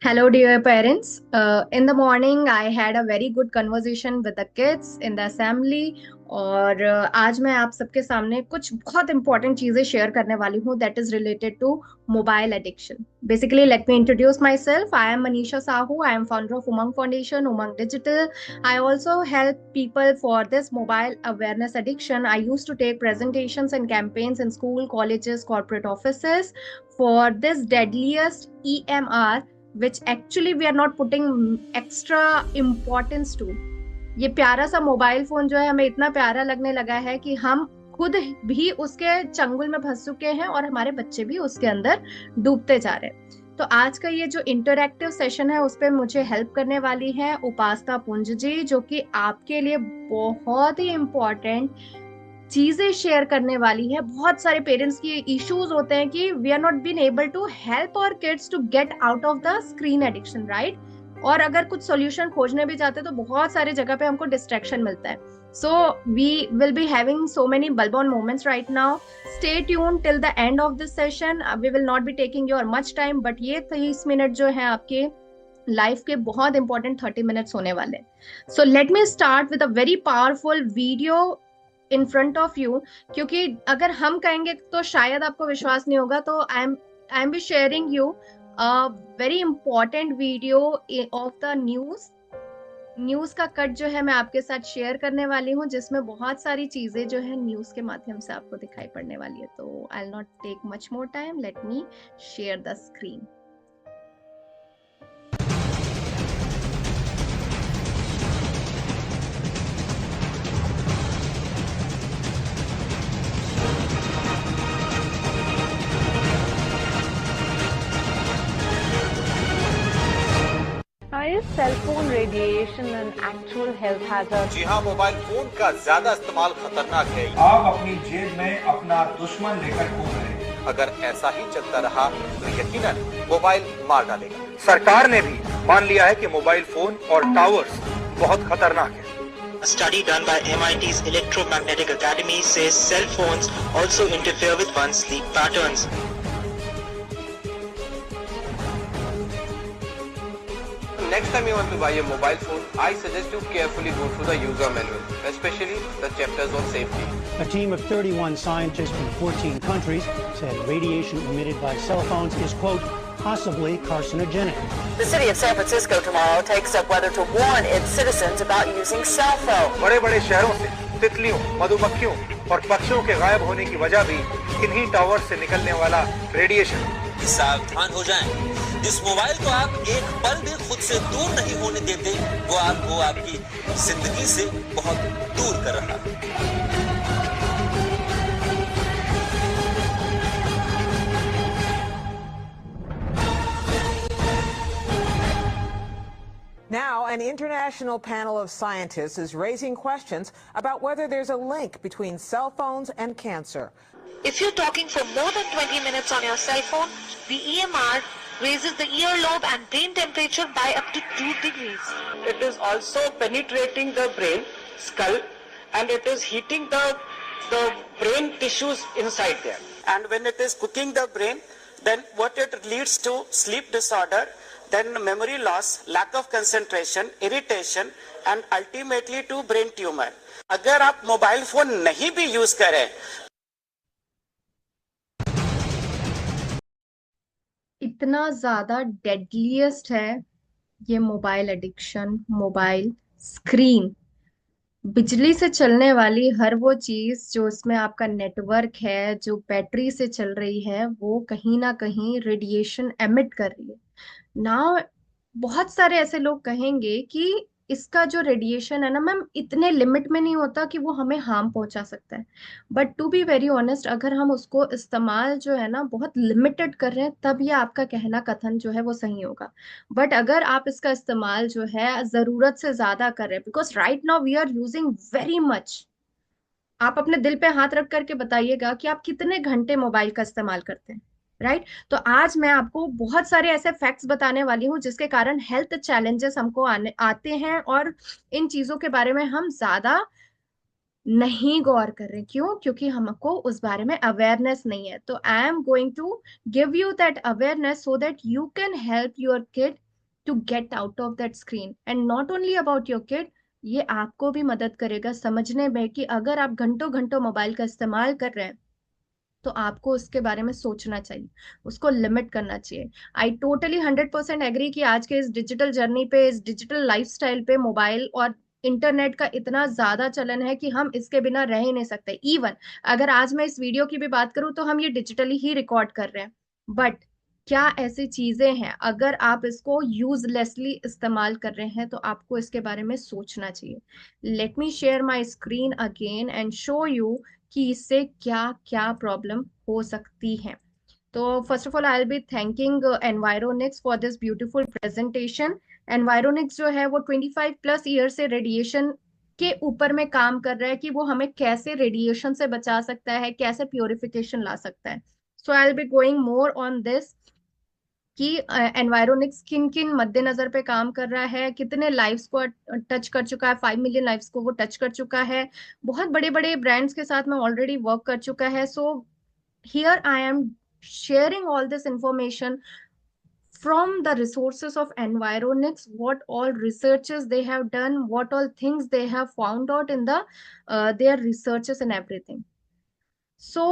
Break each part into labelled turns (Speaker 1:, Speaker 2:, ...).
Speaker 1: Hello, dear parents. In the morning, I had a very good conversation with the kids in the assembly. और आज मैं आप सबके सामने कुछ बहुत इंपॉर्टेंट चीजें शेयर करने वाली हूँ that is related to mobile addiction. Basically let me introduce myself. I am Manisha Sahu. I am founder of Umang foundation, Umang digital. I also help people for this mobile awareness addiction. I used to take presentations and campaigns in school, colleges, corporate offices for this deadliest EMR, which actually we are not putting extra importance to. ये प्यारा सा mobile phone जो है हमें इतना प्यारा लगने लगा है कि हम खुद भी उसके चंगुल में फंस चुके हैं और हमारे बच्चे भी उसके अंदर डूबते जा रहे हैं. तो आज का ये जो इंटरैक्टिव सेशन है उस पर मुझे हेल्प करने वाली है उपासना पुंज जी, जो कि आपके लिए बहुत ही इम्पोर्टेंट चीजें शेयर करने वाली है. बहुत सारे पेरेंट्स की इश्यूज होते हैं कि we are not been able to help our kids to get out of the screen addiction, right. और अगर कुछ सॉल्यूशन खोजने भी जाते हैं तो बहुत सारे जगह पे हमको डिस्ट्रैक्शन मिलता है. So we will be having so many बल्बॉन moments right now. Stay tune till the end of this session. We will not be taking your much time, but ये 30 मिनट जो है आपके लाइफ के बहुत इंपॉर्टेंट 30 मिनट्स होने वाले. सो let me start with a very powerful video in front of you. क्योंकि अगर हम कहेंगे तो शायद आपको विश्वास नहीं होगा, तो I M be sharing you a very important video of the news का कट जो है मैं आपके साथ शेयर करने वाली हूँ, जिसमें बहुत सारी चीजें जो है न्यूज के माध्यम से आपको दिखाई पड़ने वाली है. तो I will not take much more time. Let me share the screen.
Speaker 2: Is cell phone radiation an actual health hazard?
Speaker 3: जी हाँ, मोबाइल फोन का ज्यादा इस्तेमाल खतरनाक है.
Speaker 4: आप अपनी जेब में अपना दुश्मन लेकर घूम रहे हैं.
Speaker 3: अगर ऐसा ही चलता रहा तो यकीनन मोबाइल मार डालेगा.
Speaker 4: सरकार ने भी मान लिया है कि मोबाइल फोन और टावर्स बहुत खतरनाक है.
Speaker 5: A study done by MIT's Electromagnetic Academy says cell phones also interfere with one's sleep patterns.
Speaker 3: Next time you want to buy a mobile phone, I suggest you carefully go through the user manual, especially the chapters on safety.
Speaker 6: A team of 31 scientists from 14 countries said radiation emitted by cell phones is, quote, possibly carcinogenic.
Speaker 7: The city of San Francisco tomorrow takes up whether to warn its citizens about using cell phones.
Speaker 4: बड़े-बड़े शहरों से तितलियों, मधुमक्खियों और पक्षियों के गायब होने की वजह भी इन्हीं टावर से निकलने वाला रेडिएशन.
Speaker 8: सावधान हो जाएं. जिस मोबाइल को आप एक पल भी खुद से दूर नहीं होने देते, वो आपको आपकी जिंदगी से बहुत दूर कर रहा है.
Speaker 9: Now, an international panel of scientists is raising questions about whether there's a link between cell phones and cancer.
Speaker 10: If you're talking for more than 20 minutes on your cell phone, the EMR raises the earlobe and brain temperature by up to 2 degrees.
Speaker 11: It is also penetrating the brain, skull, and it is heating the brain tissues inside there.
Speaker 5: And when it is cooking the brain, then what it leads to sleep disorder, then memory loss, lack of concentration, irritation, and ultimately to brain tumor. अगर आप mobile phone नहीं भी use करें,
Speaker 1: इतना ज्यादा deadliest है ये mobile addiction. Mobile screen, बिजली से चलने वाली हर वो चीज जो इसमें आपका नेटवर्क है, जो बैटरी से चल रही है, वो कहीं ना कहीं रेडिएशन एमिट कर रही है ना. बहुत सारे ऐसे लोग कहेंगे कि इसका जो रेडिएशन है ना मैम, इतने लिमिट में नहीं होता कि वो हमें हार्म पहुंचा सकता है. But to be very honest, अगर हम उसको इस्तेमाल जो है ना बहुत लिमिटेड कर रहे हैं, तब ये आपका कहना कथन जो है वो सही होगा. बट अगर आप इसका इस्तेमाल जो है जरूरत से ज्यादा कर रहे हैं, because right now we are using very much. आप अपने दिल पे हाथ रख करके बताइएगा कि आप कितने घंटे मोबाइल का इस्तेमाल करते हैं, राइट. तो आज मैं आपको बहुत सारे ऐसे फैक्ट्स बताने वाली हूँ जिसके कारण हेल्थ चैलेंजेस हमको आते हैं, और इन चीजों के बारे में हम ज्यादा नहीं गौर कर रहे. क्यों? क्योंकि हमको उस बारे में अवेयरनेस नहीं है. तो I am going to give you that awareness so that you can help your kid to get out of that screen, and not only about your kid, ये आपको भी मदद करेगा समझने में कि अगर आप घंटों घंटों मोबाइल का इस्तेमाल कर रहे हैं तो आपको उसके बारे में सोचना चाहिए, उसको लिमिट करना चाहिए। आई टोटली 100% एग्री कि आज के इस डिजिटल जर्नी पे, इस डिजिटल लाइफस्टाइल पे मोबाइल और इंटरनेट का इतना ज्यादा चलन है कि हम इसके बिना रह ही नहीं सकते। इवन अगर आज मैं इस वीडियो की भी बात करूं तो हम ये डिजिटली ही रिकॉर्ड कर रहे हैं, बट क्या ऐसी चीजें हैं, अगर आप इसको यूजलेसली इस्तेमाल कर रहे हैं तो आपको इसके बारे में सोचना चाहिए। Let me share my screen again and show you कि इससे क्या क्या प्रॉब्लम हो सकती है। तो first of all I will be thanking Environics for this beautiful presentation. Environics जो है वो 25+ ईयर से रेडिएशन के ऊपर में काम कर रहा है कि वो हमें कैसे रेडिएशन से बचा सकता है, कैसे प्योरिफिकेशन ला सकता है। So I will be going more on this कि एनवायरोनिक्स किन किन मद्देनजर पे काम कर रहा है, कितने लाइव्स को टच कर चुका है, 5 मिलियन लाइव्स को वो टच कर चुका है, बहुत बड़े बड़े ब्रांड्स के साथ में ऑलरेडी वर्क कर चुका है। So here I am sharing all this information from the resources of environics, what all researches they have done, what all things they have found out in the their researches and everything. So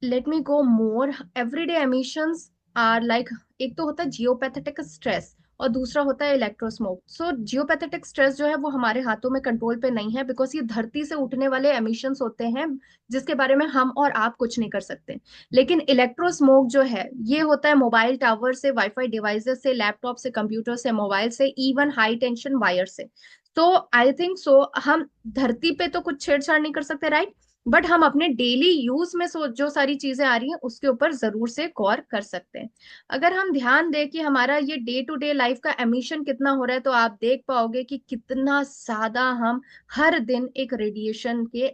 Speaker 1: let me go more. Everyday emissions are like, एक तो होता है जियोपैथेटिक stress और दूसरा होता है इलेक्ट्रोस्मोक। सो जियोपैथेटिक stress जो है वो हमारे हाथों में कंट्रोल पे नहीं है, बिकॉज ये धरती से उठने वाले एमिशंस होते हैं जिसके बारे में हम और आप कुछ नहीं कर सकते। लेकिन इलेक्ट्रोस्मोक जो है ये होता है मोबाइल टावर से, वाईफाई डिवाइसेस से, लैपटॉप से, कंप्यूटर से, मोबाइल से, इवन हाई टेंशन वायर से। तो आई थिंक सो हम धरती पे तो कुछ छेड़छाड़ नहीं कर सकते, राइट, बट हम अपने डेली यूज में जो सारी चीजें आ रही हैं उसके ऊपर जरूर से गौर कर सकते हैं। अगर हम ध्यान दें कि हमारा ये डे टू डे लाइफ का एमिशन कितना हो रहा है, तो आप देख पाओगे कि कितना ज्यादा हम हर दिन एक रेडिएशन के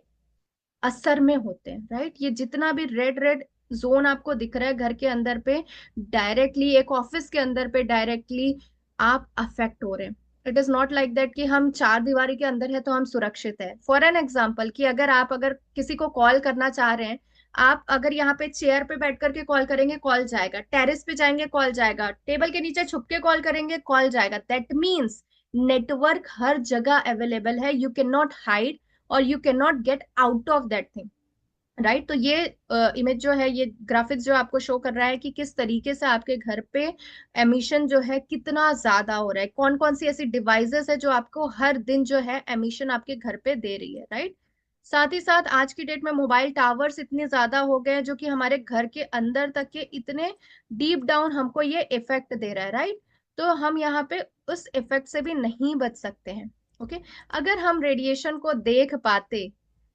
Speaker 1: असर में होते हैं, राइट। ये जितना भी रेड रेड जोन आपको दिख रहा है घर के अंदर पे, डायरेक्टली एक ऑफिस के अंदर पे डायरेक्टली आप अफेक्ट हो रहे हैं। It is not like that कि हम चार दीवारी के अंदर है तो हम सुरक्षित है। फॉर एन एग्जाम्पल कि अगर किसी को कॉल करना चाह रहे हैं, आप अगर यहाँ पे चेयर पे बैठ करके कॉल करेंगे कॉल जाएगा, टेरेस पे जाएंगे कॉल जाएगा, टेबल के नीचे छुप के कॉल करेंगे कॉल जाएगा। दैट मीन्स नेटवर्क हर जगह अवेलेबल है, यू कैन नॉट हाइड और you can not gate out of that thing, right. तो ये इमेज जो है, ये ग्राफिक्स जो आपको शो कर रहा है कि किस तरीके से आपके घर पे एमिशन जो है कितना ज्यादा हो रहा है, कौन कौन सी ऐसी डिवाइसेस है जो आपको हर दिन जो है एमिशन आपके घर पे दे रही है, राइट। साथ ही साथ आज की डेट में मोबाइल टावर्स इतने ज्यादा हो गए हैं जो कि हमारे घर के अंदर तक के इतने डीप डाउन हमको ये इफेक्ट दे रहा है, राइट। तो हम यहाँ पे उस इफेक्ट से भी नहीं बच सकते हैं। ओके, अगर हम रेडिएशन को देख पाते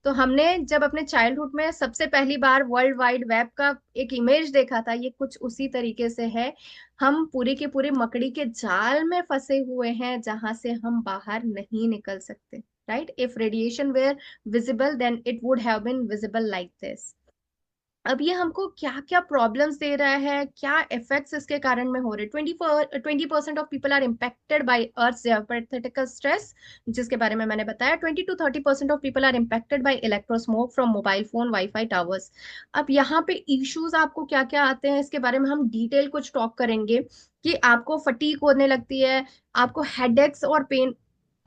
Speaker 1: तो हमने जब अपने चाइल्डहुड में सबसे पहली बार वर्ल्ड वाइड वेब का एक इमेज देखा था, ये कुछ उसी तरीके से है। हम पूरे के पूरे मकड़ी के जाल में फंसे हुए हैं जहां से हम बाहर नहीं निकल सकते, right. If radiation were visible then it would have been visible like this. अब ये हमको क्या क्या प्रॉब्लम्स दे रहा है, क्या इफेक्ट्स इसके कारण में हो रहे हैं। 20% of people are impacted by earth geopathetical stress, जिसके बारे में मैंने बताया। 20 to 30% of people are impacted by electrosmog from mobile phone, wifi towers. अब यहाँ पे इश्यूज आपको क्या क्या आते हैं इसके बारे में हम डिटेल कुछ टॉक करेंगे कि आपको फटीग होने लगती है, आपको हेडेक्स और पेन।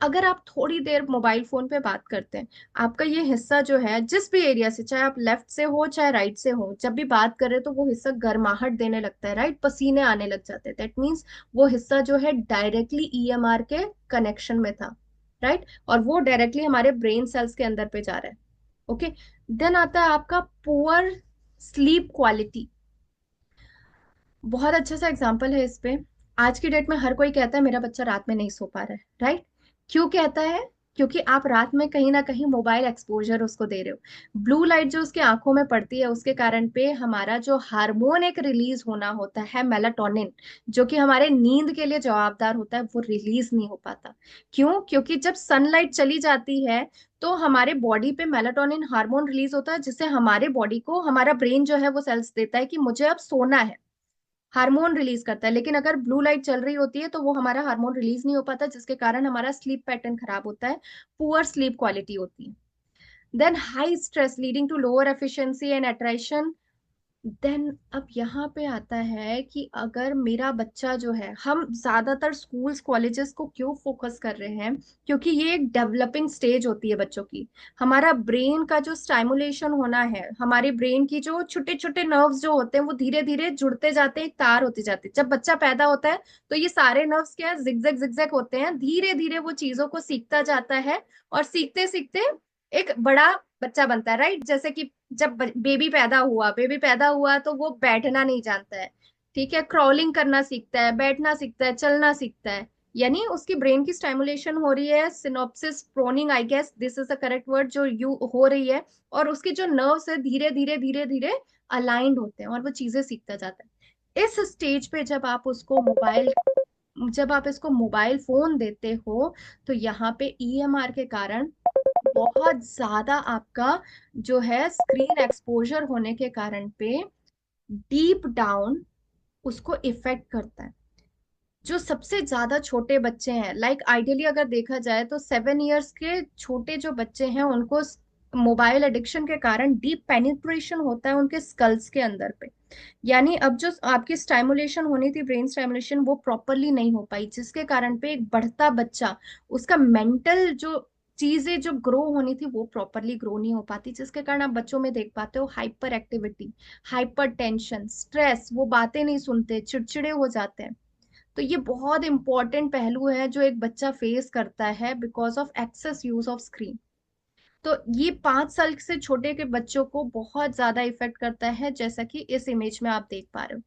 Speaker 1: अगर आप थोड़ी देर मोबाइल फोन पे बात करते हैं, आपका ये हिस्सा जो है जिस भी एरिया से, चाहे आप लेफ्ट से हो चाहे राइट से हो, जब भी बात करें तो वो हिस्सा गर्माहट देने लगता है, राइट, पसीने आने लग जाते हैं। दैट मीन्स वो हिस्सा जो है डायरेक्टली ईएमआर के कनेक्शन में था, राइट, और वो डायरेक्टली हमारे ब्रेन सेल्स के अंदर पे जा रहा है। ओके, देन आता है आपका पुअर स्लीप क्वालिटी। बहुत अच्छा सा एग्जाम्पल है इस पे। आज की डेट में हर कोई कहता है मेरा बच्चा रात में नहीं सो पा रहा है, राइट। क्यों कहता है? क्योंकि आप रात में कहीं ना कहीं मोबाइल एक्सपोजर उसको दे रहे हो। ब्लू लाइट जो उसकी आंखों में पड़ती है उसके कारण पे हमारा जो हार्मोन एक रिलीज होना होता है मेलाटोनिन, जो कि हमारे नींद के लिए जवाबदार होता है, वो रिलीज नहीं हो पाता। क्यों? क्योंकि जब सनलाइट चली जाती है तो हमारे बॉडी पे मेलाटोनिन हार्मोन रिलीज होता है, जिससे हमारे बॉडी को हमारा ब्रेन जो है वो सेल्स देता है कि मुझे अब सोना है, हार्मोन रिलीज करता है। लेकिन अगर ब्लू लाइट चल रही होती है तो वो हमारा हार्मोन रिलीज नहीं हो पाता, जिसके कारण हमारा स्लीप पैटर्न खराब होता है, पुअर स्लीप क्वालिटी होती है। Then high stress leading to lower efficiency and attraction, then अब यहाँ पे आता है कि अगर मेरा बच्चा जो है, हम ज्यादातर स्कूल्स कॉलेजेस को क्यों फोकस कर रहे हैं, क्योंकि ये एक डेवलपिंग स्टेज होती है बच्चों की। हमारा ब्रेन का जो स्टाइमुलेशन होना है, हमारे ब्रेन की जो छोटे छोटे नर्व्स जो होते हैं वो धीरे धीरे जुड़ते जाते हैं, एक तार होती जाती है। जब बच्चा पैदा होता है तो ये सारे नर्व्स क्या है, जिगजैग जिगजैग होते हैं, धीरे धीरे वो चीजों को सीखता जाता है, और सीखते सीखते एक बड़ा बच्चा बनता है, राइट। जैसे कि जब बेबी पैदा हुआ तो वो बैठना नहीं जानता है, ठीक है, क्रॉलिंग करना सीखता है, बैठना सीखता है, चलना सीखता है, यानी उसकी ब्रेन की स्टाइमुलेशन हो रही है, synapses pruning, I guess this is the correct word, जो यू हो रही है, और उसकी जो नर्व्स है धीरे धीरे धीरे धीरे अलाइंड होते हैं और वो चीजें सीखता जाता है। इस स्टेज पे जब आप इसको मोबाइल फोन देते हो, तो यहाँ पे ईएमआर के कारण बहुत ज्यादा आपका जो है स्क्रीन एक्सपोजर होने के कारण पे डीप डाउन उसको इफेक्ट करता है। जो सबसे ज्यादा छोटे बच्चे हैं, लाइक आइडियली अगर देखा जाए तो 7 इयर्स के छोटे जो बच्चे हैं उनको मोबाइल एडिक्शन के कारण डीप पेनिट्रेशन होता है उनके स्कल्स के अंदर पे। यानी अब जो आपकी स्टाइमुलेशन होनी थी, ब्रेन स्टाइमुलेशन, वो प्रॉपरली नहीं हो पाई, जिसके कारण पे एक बढ़ता बच्चा, उसका मेंटल जो चीजें जो ग्रो होनी थी वो प्रॉपरली ग्रो नहीं हो पाती, जिसके कारण आप बच्चों में देख पाते हो hyper activity, hyper tension, stress, वो बातें नहीं सुनते, चिड़चिड़े हो जाते हैं। तो ये बहुत इंपॉर्टेंट पहलू है जो एक बच्चा फेस करता है because of excess use of screen. तो ये 5 साल से छोटे के बच्चों को बहुत ज्यादा इफेक्ट करता है, जैसा कि इस इमेज में आप देख पा रहे हो।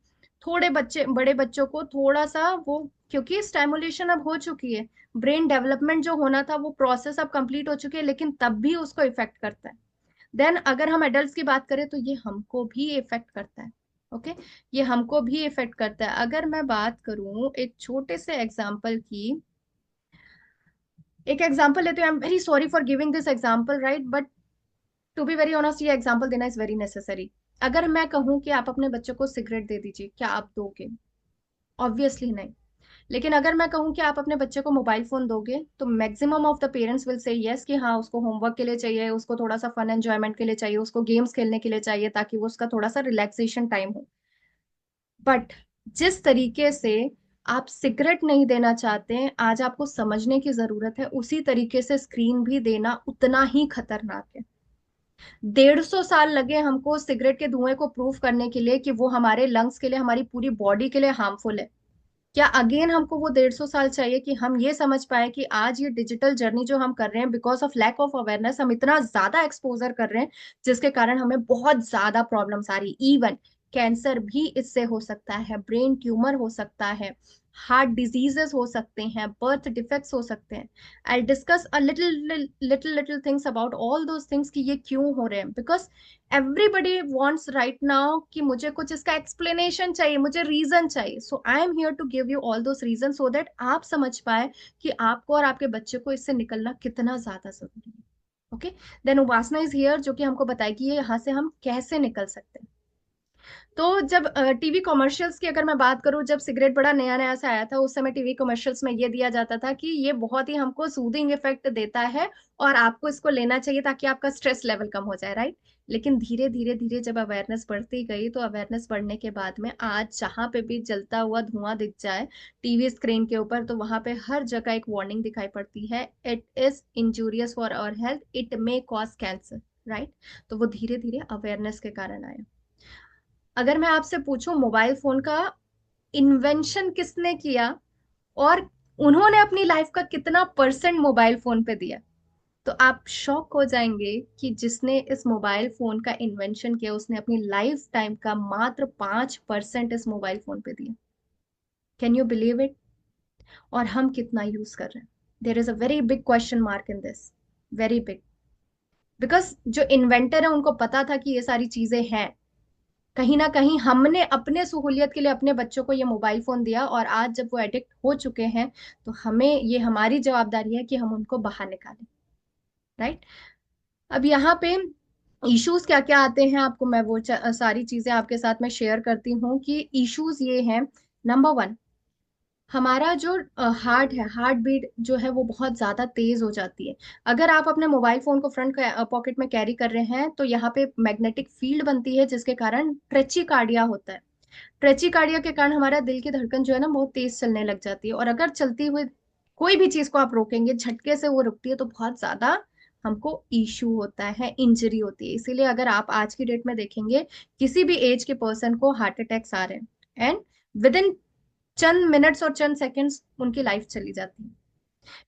Speaker 1: बड़े बच्चों को थोड़ा सा वो, क्योंकि स्टाइमुलेशन अब हो चुकी है, ब्रेन डेवलपमेंट जो होना था वो प्रोसेस अब कंप्लीट हो चुकी है, लेकिन तब भी उसको इफेक्ट करता है। देन अगर हम एडल्ट्स की बात करें तो ये हमको भी इफेक्ट करता है। ओके, ये हमको भी इफेक्ट करता है। अगर मैं बात करूं एक छोटे से एग्जाम्पल की, एक एग्जाम्पल लेते हैं, I am very sorry for giving this example, right, but to be very honest ये एग्जाम्पल देना इज वेरी नेसेसरी। अगर मैं कहूँ कि आप अपने बच्चों को सिगरेट दे दीजिए, क्या आप दोगे? ऑब्वियसली नहीं। लेकिन अगर मैं कहूँ कि आप अपने बच्चे को मोबाइल फोन दोगे, तो maximum of the parents will say yes, कि हाँ उसको होमवर्क के लिए चाहिए, उसको थोड़ा सा फन एंजॉयमेंट के लिए चाहिए, उसको गेम्स खेलने के लिए चाहिए, ताकि वो उसका थोड़ा सा रिलैक्सेशन टाइम हो। बट जिस तरीके से आप सिगरेट नहीं देना चाहते हैं, आज आपको समझने की जरूरत है, उसी तरीके से स्क्रीन भी देना उतना ही खतरनाक है। 150 साल लगे हमको सिगरेट के धुएं को प्रूव करने के लिए कि वो हमारे लंग्स के लिए, हमारी पूरी बॉडी के लिए हार्मफुल है। क्या अगेन हमको वो 150 साल चाहिए कि हम ये समझ पाए कि आज ये डिजिटल जर्नी जो हम कर रहे हैं, because of lack of awareness, हम इतना ज्यादा एक्सपोजर कर रहे हैं, जिसके कारण हमें बहुत ज्यादा प्रॉब्लम्स आ रही, इवन कैंसर भी इससे हो सकता है, ब्रेन ट्यूमर हो सकता है, हार्ट डिजीजेस हो सकते हैं, बर्थ डिफेक्ट्स हो सकते हैं। I discuss a little things about all those things कि ये क्यों हो रहे हैं, because everybody wants right now कि मुझे कुछ इसका एक्सप्लेनेशन चाहिए, मुझे रीजन चाहिए। So I am here to give you all those reason, so that आप समझ पाए कि आपको और आपके बच्चे को इससे निकलना कितना ज्यादा जरूरी है। Okay, then Upasana is here जो कि हमको बताएगी ये यहाँ से हम कैसे निकल सकते हैं। तो जब टीवी कॉमर्शियल्स की अगर मैं बात करूं, जब सिगरेट बड़ा नया नया से आया था, उस समय टीवी कॉमर्शियल्स में ये दिया जाता था कि ये बहुत ही हमको सूदिंग इफेक्ट देता है और आपको इसको लेना चाहिए ताकि आपका स्ट्रेस लेवल कम हो जाए, राइट। लेकिन धीरे धीरे धीरे जब अवेयरनेस बढ़ती गई, तो अवेयरनेस बढ़ने के बाद में आज जहां पे भी जलता हुआ धुआं दिख जाए टीवी स्क्रीन के ऊपर, तो वहां पे हर जगह एक वार्निंग दिखाई पड़ती है, it is injurious for our health, it may cause cancer, right. तो वो धीरे धीरे अवेयरनेस के कारण आया। अगर मैं आपसे पूछूं मोबाइल फोन का इन्वेंशन किसने किया और उन्होंने अपनी लाइफ का कितना परसेंट मोबाइल फोन पे दिया, तो आप शॉक हो जाएंगे कि जिसने इस मोबाइल फोन का इन्वेंशन किया उसने अपनी लाइफ टाइम का मात्र 5% इस मोबाइल फोन पे दिया। Can you believe it? और हम कितना यूज कर रहे हैं? There is a very big question mark in this, very big. Because जो इन्वेंटर है उनको पता था कि ये सारी चीजें हैं, कहीं ना कहीं हमने अपने सहूलियत के लिए अपने बच्चों को ये मोबाइल फोन दिया, और आज जब वो एडिक्ट हो चुके हैं, तो हमें ये हमारी जवाबदारी है कि हम उनको बाहर निकालें, राइट। अब यहाँ पे इश्यूज क्या क्या आते हैं, आपको मैं वो सारी चीजें आपके साथ में शेयर करती हूँ कि इश्यूज ये हैं। नंबर 1, हमारा जो हार्ट है, हार्ट बीट जो है वो बहुत ज्यादा तेज हो जाती है। अगर आप अपने मोबाइल फोन को फ्रंट पॉकेट में कैरी कर रहे हैं तो यहाँ पे मैग्नेटिक फील्ड बनती है जिसके कारण ट्रेचिकार्डिया होता है। ट्रेचिकार्डिया के कारण हमारा दिल की धड़कन जो है ना बहुत तेज चलने लग जाती है, और अगर चलती हुई कोई भी चीज को आप रोकेंगे, झटके से वो रुकती है तो बहुत ज्यादा हमको इश्यू होता है, इंजरी होती है। इसीलिए अगर आप आज की डेट में देखेंगे किसी भी एज के पर्सन को हार्ट अटैक्स आ रहे हैं, and with in Chand minutes और चंद सेकंड्स उनकी लाइफ चली जाती है।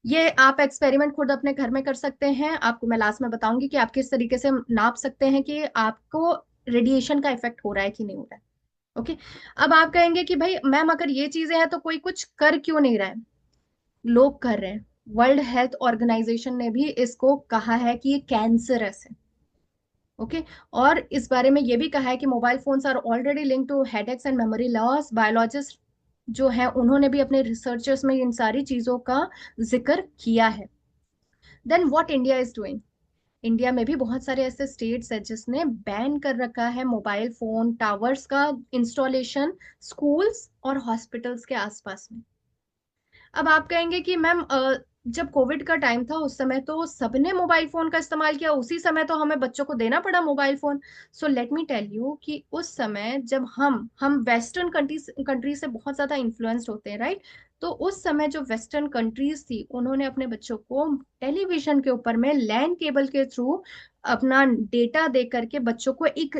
Speaker 1: ये आप एक्सपेरिमेंट खुद अपने घर में कर सकते हैं। आपको मैं लास्ट में बताऊंगी कि आप किस तरीके से नाप सकते हैं कि आपको रेडिएशन का इफेक्ट हो रहा है कि नहीं हो रहा है। ओके। अब आप कहेंगे कि भाई मैम अगर ये चीजें हैं तो कोई कुछ कर क्यों नहीं रहा है? लोग कर रहे हैं। वर्ल्ड हेल्थ ऑर्गेनाइजेशन ने भी इसको कहा है कि ये कैंसरस है। ओके। और इस बारे में ये भी कहा है कि mobile phones are already link to headaches and memory loss. Biologist जो है उन्होंने भी अपने रिसर्चर्स में इन सारी चीजों का जिक्र किया है। Then what India is doing? India में भी बहुत सारे ऐसे स्टेट्स हैं जिसने बैन कर रखा है मोबाइल फोन टावर्स का इंस्टॉलेशन स्कूल्स और हॉस्पिटल्स के आसपास में। अब आप कहेंगे कि मैम जब कोविड का टाइम था उस समय तो सबने मोबाइल फोन का इस्तेमाल किया, उसी समय तो हमें बच्चों को देना पड़ा mobile phone. So let me tell you कि उस समय जब हम वेस्टर्न कंट्री से बहुत ज्यादा इन्फ्लुएंस्ड होते हैं, राइट? तो उस समय जो वेस्टर्न कंट्रीज थी उन्होंने अपने बच्चों को टेलीविजन के ऊपर में लैंड केबल के थ्रू अपना डेटा दे करके बच्चों को एक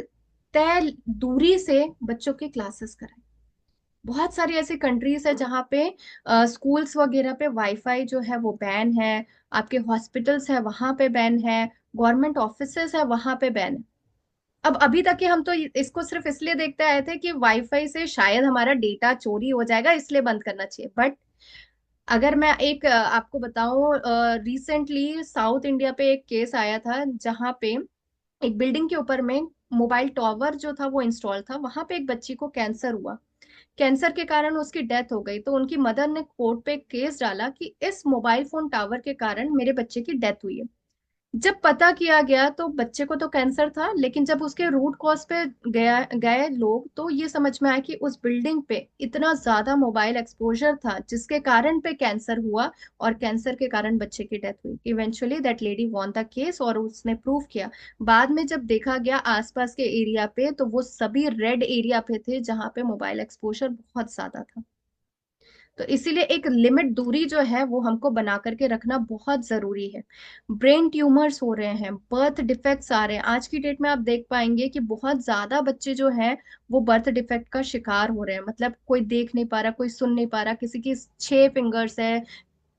Speaker 1: तय दूरी से बच्चों के क्लासेस कराए। बहुत सारी ऐसी कंट्रीज है जहाँ पे स्कूल्स वगैरह पे वाईफाई जो है वो बैन है। आपके हॉस्पिटल्स है वहां पे बैन है। गवर्नमेंट ऑफिसेस है वहां पे बैन है। अब अभी तक के हम तो इसको सिर्फ इसलिए देखते आए थे कि वाईफाई से शायद हमारा डेटा चोरी हो जाएगा इसलिए बंद करना चाहिए। बट अगर मैं एक आपको बताऊं, रिसेंटली साउथ इंडिया पे एक केस आया था जहाँ पे एक बिल्डिंग के ऊपर में मोबाइल टॉवर जो था वो इंस्टॉल था, वहां पे एक बच्ची को कैंसर हुआ। कैंसर के कारण उसकी डेथ हो गई तो उनकी मदर ने कोर्ट पे केस डाला कि इस मोबाइल फोन टावर के कारण मेरे बच्चे की डेथ हुई है। जब पता किया गया तो बच्चे को तो कैंसर था, लेकिन जब उसके रूट कॉज पे गया गए लोग तो ये समझ में आया कि उस बिल्डिंग पे इतना ज्यादा मोबाइल एक्सपोजर था जिसके कारण पे कैंसर हुआ, और कैंसर के कारण बच्चे की डेथ हुई। Eventually that lady won the case और उसने प्रूव किया। बाद में जब देखा गया आसपास के एरिया पे तो वो सभी रेड एरिया पे थे जहां पे मोबाइल एक्सपोजर बहुत ज्यादा था। तो इसीलिए एक लिमिट दूरी जो है वो हमको बना करके रखना बहुत जरूरी है। ब्रेन ट्यूमर्स हो रहे हैं, बर्थ डिफेक्ट्स आ रहे हैं। आज की डेट में आप देख पाएंगे कि बहुत ज्यादा बच्चे जो हैं वो बर्थ डिफेक्ट का शिकार हो रहे हैं। मतलब कोई देख नहीं पा रहा, कोई सुन नहीं पा रहा, किसी की 6 फिंगर्स है,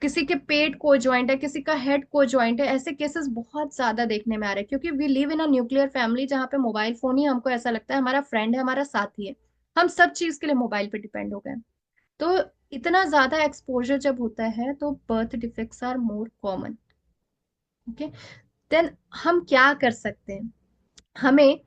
Speaker 1: किसी के पेट को ज्वाइंट है, किसी का हेड को ज्वाइंट है। ऐसे केसेस बहुत ज्यादा देखने में आ रहे हैं क्योंकि we live in a nuclear family जहाँ पे मोबाइल फोन ही हमको ऐसा लगता है हमारा फ्रेंड है, हमारा साथी है। हम सब चीज के लिए मोबाइल पे डिपेंड हो गए हैं। तो इतना ज्यादा एक्सपोजर जब होता है तो birth defects are more common. Okay. Then हम क्या कर सकते हैं? हमें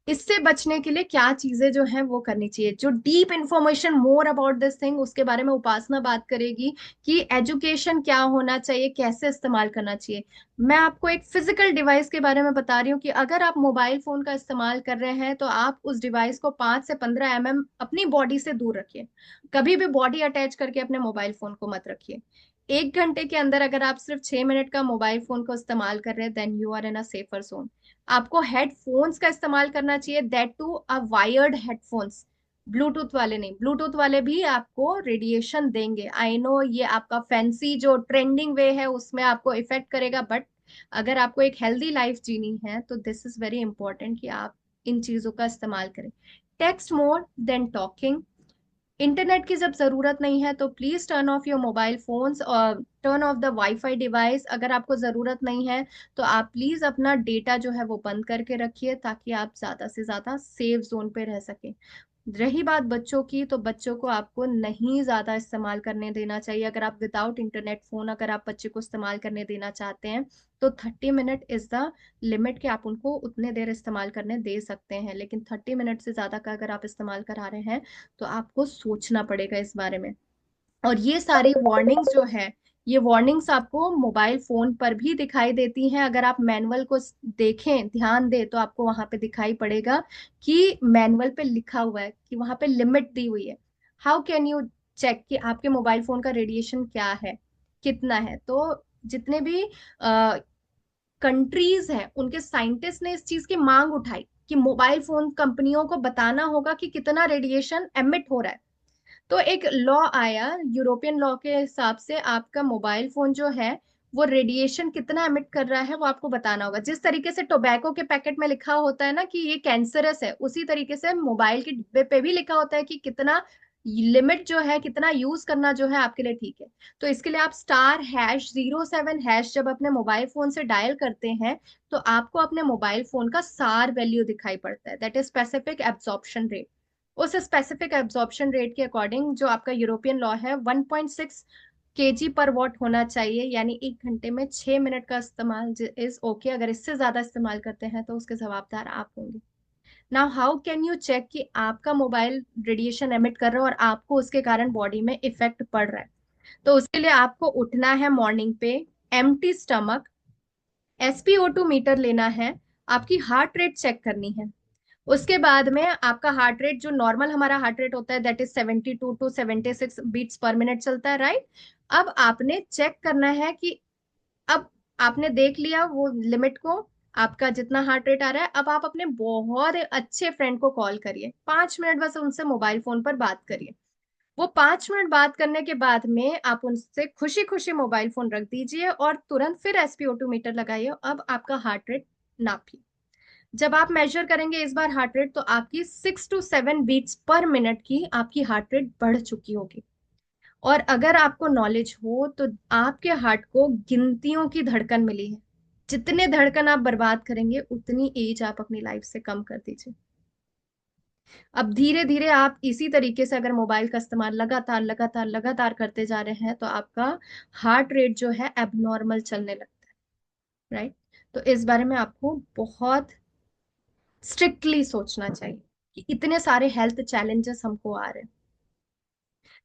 Speaker 1: इससे बचने के लिए क्या चीजें जो है वो करनी चाहिए? जो deep information more about this thing उसके बारे में उपासना बात करेगी कि एजुकेशन क्या होना चाहिए, कैसे इस्तेमाल करना चाहिए। मैं आपको एक फिजिकल डिवाइस के बारे में बता रही हूँ कि अगर आप मोबाइल फोन का इस्तेमाल कर रहे हैं तो आप उस डिवाइस को 5 से 15 mm अपनी बॉडी से दूर रखिए। कभी भी बॉडी अटैच करके अपने मोबाइल फोन को मत रखिए। 1 घंटे के अंदर अगर आप सिर्फ 6 मिनट का मोबाइल फोन को इस्तेमाल कर रहे हैं then you are in a safer zone. आपको हेडफोन्स का इस्तेमाल करना चाहिए, that too a wired headphones, Bluetooth वाले नहीं। ब्लूटूथ वाले भी आपको रेडिएशन देंगे। आई नो ये आपका फैंसी जो ट्रेंडिंग वे है उसमें आपको इफेक्ट करेगा, बट अगर आपको एक हेल्दी लाइफ जीनी है तो दिस इज वेरी इंपॉर्टेंट कि आप इन चीजों का इस्तेमाल करें। Text more than talking. Internet की जब जरूरत नहीं है तो please turn off your mobile phones और turn off the wifi device. अगर आपको जरूरत नहीं है तो आप प्लीज अपना डेटा जो है वो बंद करके रखिए ताकि आप ज्यादा से ज्यादा सेफ जोन पे रह सके। रही बात बच्चों की, तो बच्चों को आपको नहीं ज्यादा इस्तेमाल करने देना चाहिए। अगर आप विदाउट इंटरनेट फोन अगर आप बच्चे को इस्तेमाल करने देना चाहते हैं तो 30 मिनट इज द लिमिट कि आप उनको उतने देर इस्तेमाल करने दे सकते हैं। लेकिन 30 मिनट से ज्यादा का अगर आप इस्तेमाल करा रहे हैं तो आपको सोचना पड़ेगा इस बारे में। और ये सारी वार्निंग्स जो है, ये वार्निंग्स आपको मोबाइल फोन पर भी दिखाई देती हैं। अगर आप मैनुअल को देखें, ध्यान दें, तो आपको वहां पे दिखाई पड़ेगा कि मैनुअल पे लिखा हुआ है कि वहां पे लिमिट दी हुई है। हाउ कैन यू चेक कि आपके मोबाइल फोन का रेडिएशन क्या है, कितना है। तो जितने भी कंट्रीज हैं, उनके साइंटिस्ट ने इस चीज की मांग उठाई कि मोबाइल फोन कंपनियों को बताना होगा कि कितना रेडिएशन एमिट हो रहा है। तो एक लॉ आया, यूरोपियन लॉ के हिसाब से आपका मोबाइल फोन जो है वो रेडिएशन कितना एमिट कर रहा है वो आपको बताना होगा। जिस तरीके से टोबैको के पैकेट में लिखा होता है ना कि ये कैंसरस है, उसी तरीके से मोबाइल के डिब्बे पे भी लिखा होता है कि कितना लिमिट जो है, कितना यूज करना जो है आपके लिए ठीक है। तो इसके लिए आप *#07# जब अपने मोबाइल फोन से डायल करते हैं तो आपको अपने मोबाइल फोन का सार वैल्यू दिखाई पड़ता है, that is specific absorption rate. उस स्पेसिफिक एब्जॉर्प्शन रेट के अकॉर्डिंग जो आपका यूरोपियन लॉ है 1.6 केजी पर वॉट होना चाहिए, यानी 1 घंटे में 6 मिनट का इस्तेमाल इज ओके। अगर इससे ज्यादा इस्तेमाल करते हैं तो उसके जवाबदार आप होंगे। Now how can you check कि आपका मोबाइल रेडिएशन एमिट कर रहा है और आपको उसके कारण बॉडी में इफेक्ट पड़ रहा है? तो उसके लिए आपको उठना है मॉर्निंग पे, एम्प्टी स्टमक, SpO2 मीटर लेना है, आपकी हार्ट रेट चेक करनी है। उसके बाद में आपका हार्ट रेट, जो नॉर्मल हमारा हार्ट रेट होता है that is 72 to 76 beats per minute चलता है, राइट। अब आपने चेक करना है कि अब आपने देख लिया वो लिमिट को, आपका जितना हार्ट रेट आ रहा है। अब आप अपने बहुत अच्छे फ्रेंड को कॉल करिए, 5 मिनट बस उनसे मोबाइल फोन पर बात करिए। वो 5 मिनट बात करने के बाद में आप उनसे खुशी खुशी मोबाइल फोन रख दीजिए और तुरंत फिर SpO2 मीटर लगाइए। अब आपका हार्ट रेट नापिए। जब आप मेजर करेंगे इस बार हार्ट रेट, तो आपकी 6 to 7 बीट्स पर मिनट की आपकी हार्ट रेट बढ़ चुकी होगी। और अगर आपको नॉलेज हो तो आपके हार्ट को गिनतियों की धड़कन मिली है। जितने धड़कन आप बर्बाद करेंगे उतनी एज आप अपनी लाइफ से कम कर दीजिए। अब धीरे धीरे आप इसी तरीके से अगर मोबाइल का इस्तेमाल लगातार लगातार लगातार करते जा रहे हैं तो आपका हार्ट रेट जो है एबनॉर्मल चलने लगता है, राइट। तो इस बारे में आपको बहुत स्ट्रिक्टली सोचना चाहिए कि इतने सारे हेल्थ चैलेंजेस हमको आ रहे हैं।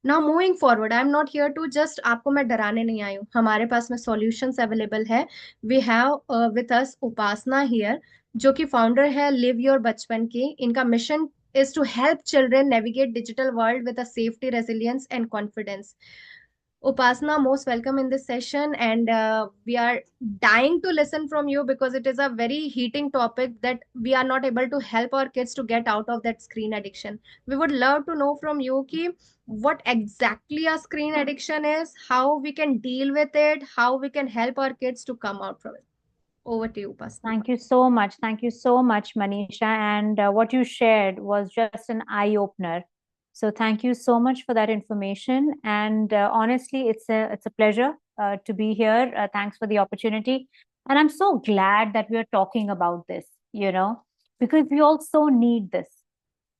Speaker 1: Now moving forward, I am not here to just आपको मैं डराने नहीं आई हूँ, हमारे पास में सॉल्यूशंस अवेलेबल है। We have with us Upasana here, जो कि फाउंडर है लिव योर बचपन की। इनका mission is to help children navigate digital world with a safety, resilience and confidence. Upasana, most welcome in this session, and we are dying to listen from you because it is a very heating topic that we are not able to help our kids to get out of that screen addiction. We would love to know from you ki what exactly a screen addiction is, how we can deal with it, how we can help our kids to come out from it. Over to you, Upasana.
Speaker 12: Thank you so much. Thank you so much, Manisha. And what you shared was just an eye opener. So thank you so much for that information. And honestly, it's a pleasure to be here. Thanks for the opportunity. And I'm so glad that we are talking about this, because we also need this.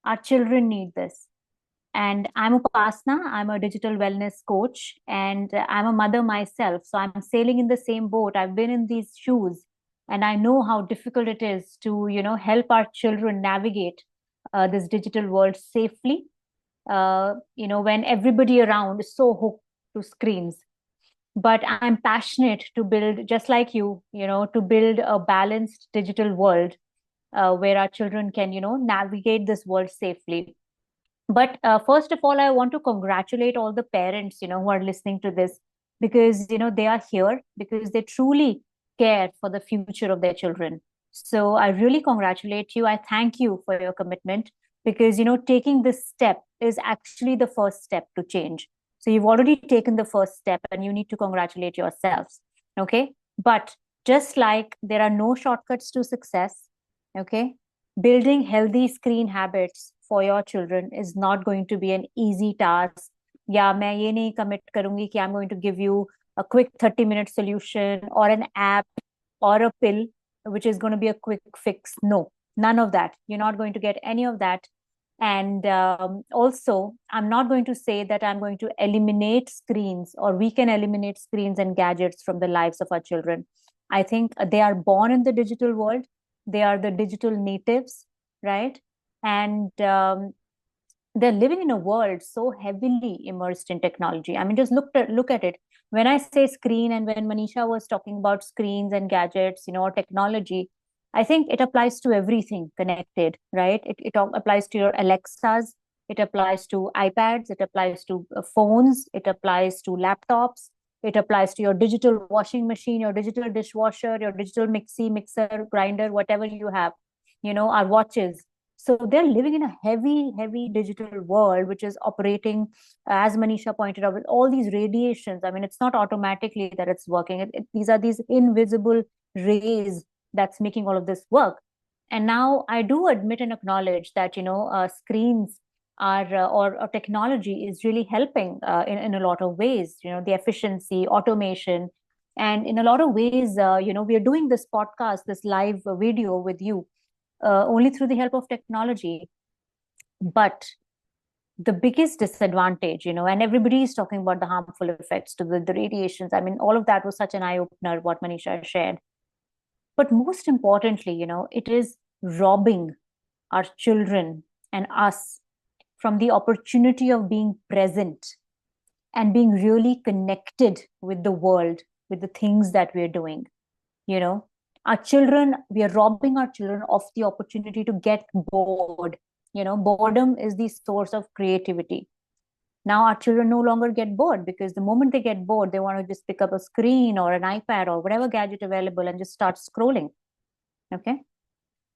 Speaker 12: Our children need this. And I'm Upasna. I'm a digital wellness coach, and I'm a mother myself. So I'm sailing in the same boat. I've been in these shoes, and I know how difficult it is to, help our children navigate this digital world safely. When everybody around is so hooked to screens. But I'm passionate to build, just like you, to build a balanced digital world where our children can, navigate this world safely. But first of all, I want to congratulate all the parents, who are listening to this, because, they are here because they truly care for the future of their children. So I really congratulate you. I thank you for your commitment because, taking this step is actually the first step to change. So you've already taken the first step and you need to congratulate yourselves. Okay. But just like there are no shortcuts to success, okay, building healthy screen habits for your children is not going to be an easy task. Yeah, मैं ये नहीं commit करूंगी कि I'm going to give you a quick 30-minute solution or an app or a pill, which is going to be a quick fix. No, none of that. You're not going to get any of that. And also, I'm not going to say that I'm going to eliminate screens or we can eliminate screens and gadgets from the lives of our children. I think they are born in the digital world. They are the digital natives, right? And they're living in a world so heavily immersed in technology. I mean, just look at it. When I say screen and when Manisha was talking about screens and gadgets, or technology, I think it applies to everything connected, right? It applies to your Alexas, It applies to iPads, it applies to phones, it applies to laptops, it applies to your digital washing machine, your digital dishwasher, your digital mixer, grinder, whatever you have, our watches. So they're living in a heavy digital world, which is operating, as Manisha pointed out, with all these radiations. I mean, it's not automatically that it's working. These are these invisible rays that's making all of this work. And now I do admit and acknowledge that, screens are, or technology is really helping in a lot of ways, the efficiency, automation. And in a lot of ways, we are doing this podcast, this live video with you only through the help of technology. But the biggest disadvantage, and everybody is talking about the harmful effects to the radiations. I mean, all of that was such an eye-opener, what Manisha shared. But most importantly, it is robbing our children and us from the opportunity of being present and being really connected with the world, with the things that we're doing. Our children, we are robbing our children of the opportunity to get bored. Boredom is the source of creativity. Now our children no longer get bored, because the moment they get bored, they want to just pick up a screen or an iPad or whatever gadget available and just start scrolling. Okay.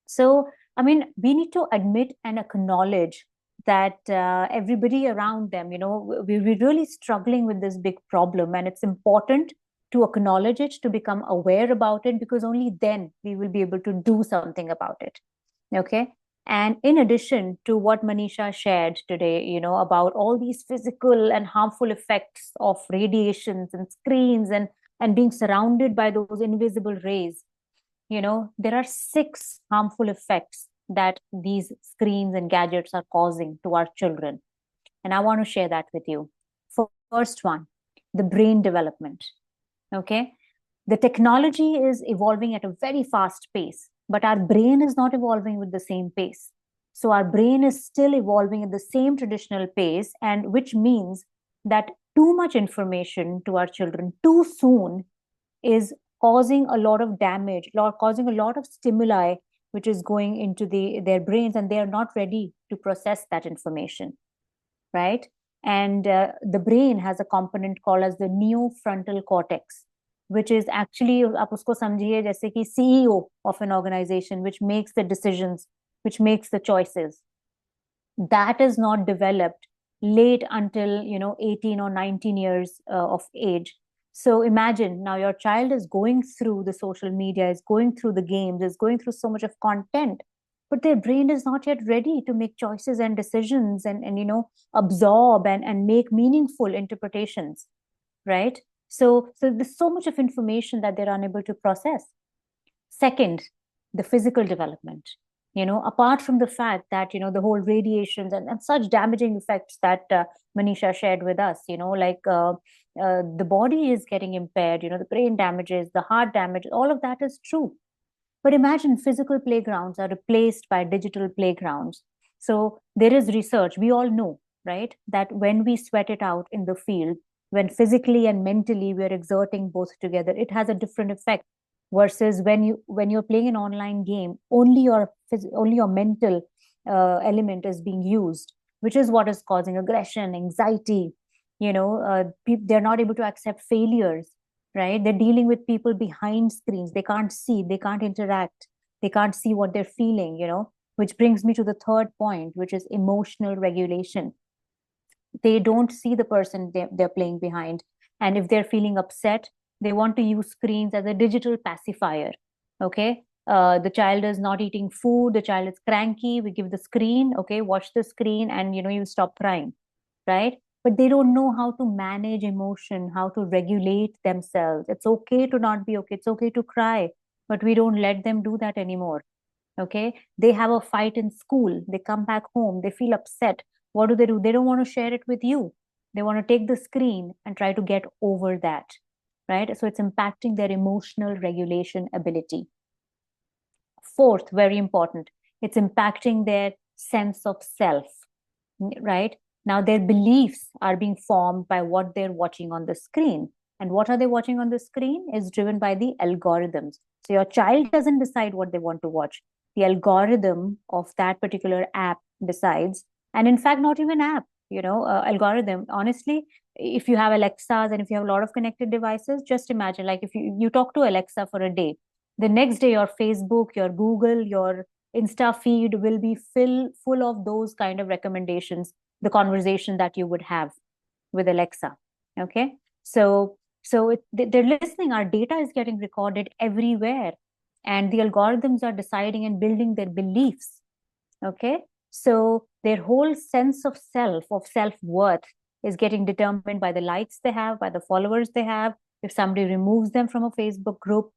Speaker 12: So, I mean, we need to admit and acknowledge that everybody around them, we're really struggling with this big problem, and it's important to acknowledge it, to become aware about it, because only then we will be able to do something about it. Okay. And in addition to what Manisha shared today, about all these physical and harmful effects of radiations and screens and being surrounded by those invisible rays, there are 6 harmful effects that these screens and gadgets are causing to our children. And I want to share that with you. First one, the brain development. Okay. The technology is evolving at a very fast pace, but our brain is not evolving with the same pace. So our brain is still evolving at the same traditional pace, and which means that too much information to our children too soon is causing a lot of damage, causing a lot of stimuli, which is going into their brains, and they are not ready to process that information, right? And the brain has a component called as the neofrontal cortex, which is actually, आप उसको समझिए जैसे कि CEO of an organization, which makes the decisions, which makes the choices. That is not developed late until 18 or 19 years of age. So imagine now your child is going through the social media, is going through the games, is going through so much of content, but their brain is not yet ready to make choices and decisions and absorb and make meaningful interpretations, right? So there's so much of information that they're unable to process. Second, the physical development. Apart from the fact that, the whole radiations and such damaging effects that Manisha shared with us, like the body is getting impaired, the brain damages, the heart damage, all of that is true. But imagine physical playgrounds are replaced by digital playgrounds. So there is research, we all know, right, that when we sweat it out in the field, when physically and mentally we are exerting both together, it has a different effect versus when you're playing an online game, only your mental element is being used, which is what is causing aggression, anxiety. They're not able to accept failures, right? They're dealing with people behind screens. They can't see, they can't interact, they can't see what they're feeling, which brings me to the third point, which is emotional regulation. They don't see the person they're playing behind. And if they're feeling upset, they want to use screens as a digital pacifier. Okay. The child is not eating food, the child is cranky, we give the screen, okay, watch the screen, and you stop crying, right? But they don't know how to manage emotion, how to regulate themselves. It's okay to not be okay, it's okay to cry, but we don't let them do that anymore. Okay. They have a fight in school, they come back home, they feel upset. What do? They don't want to share it with you. They want to take the screen and try to get over that, right? So it's impacting their emotional regulation ability. Fourth, very important, it's impacting their sense of self, right? Now their beliefs are being formed by what they're watching on the screen. And what are they watching on the screen is driven by the algorithms. So your child doesn't decide what they want to watch. The algorithm of that particular app decides And in fact, not even app, algorithm. Honestly, if you have Alexas and if you have a lot of connected devices, just imagine, like, if you talk to Alexa for a day, the next day your Facebook, your Google, your Insta feed will be full of those kind of recommendations, the conversation that you would have with Alexa. Okay, they're listening. Our data is getting recorded everywhere, and the algorithms are deciding and building their beliefs. Okay, so their whole sense of self-worth is getting determined by the likes they have, by the followers they have. If somebody removes them from a Facebook group,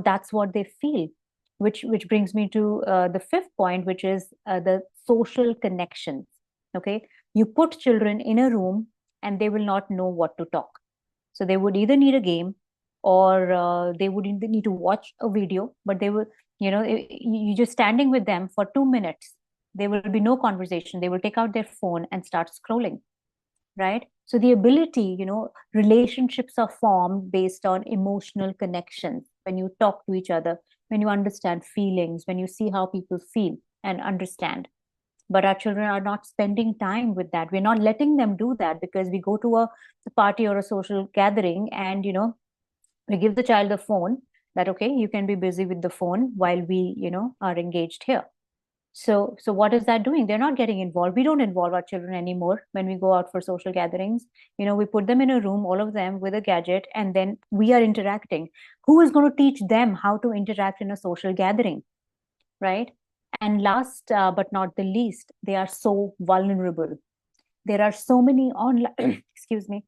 Speaker 12: that's what they feel. Which brings me to the fifth point, which is the social connections. Okay, you put children in a room and they will not know what to talk. So they would either need a game, or they would either need to watch a video, but they will, you just standing with them for 2 minutes, there will be no conversation. They will take out their phone and start scrolling, right? So the ability, relationships are formed based on emotional connections. When you talk to each other, when you understand feelings, when you see how people feel and understand. But our children are not spending time with that. We're not letting them do that, because we go to a party or a social gathering and, we give the child the phone, that, okay, you can be busy with the phone while we, are engaged here. So what is that doing? They're not getting involved. We don't involve our children anymore when we go out for social gatherings. We put them in a room, all of them with a gadget, and then we are interacting. Who is going to teach them how to interact in a social gathering, right? And last but not the least, they are so vulnerable. There are so many online, excuse me,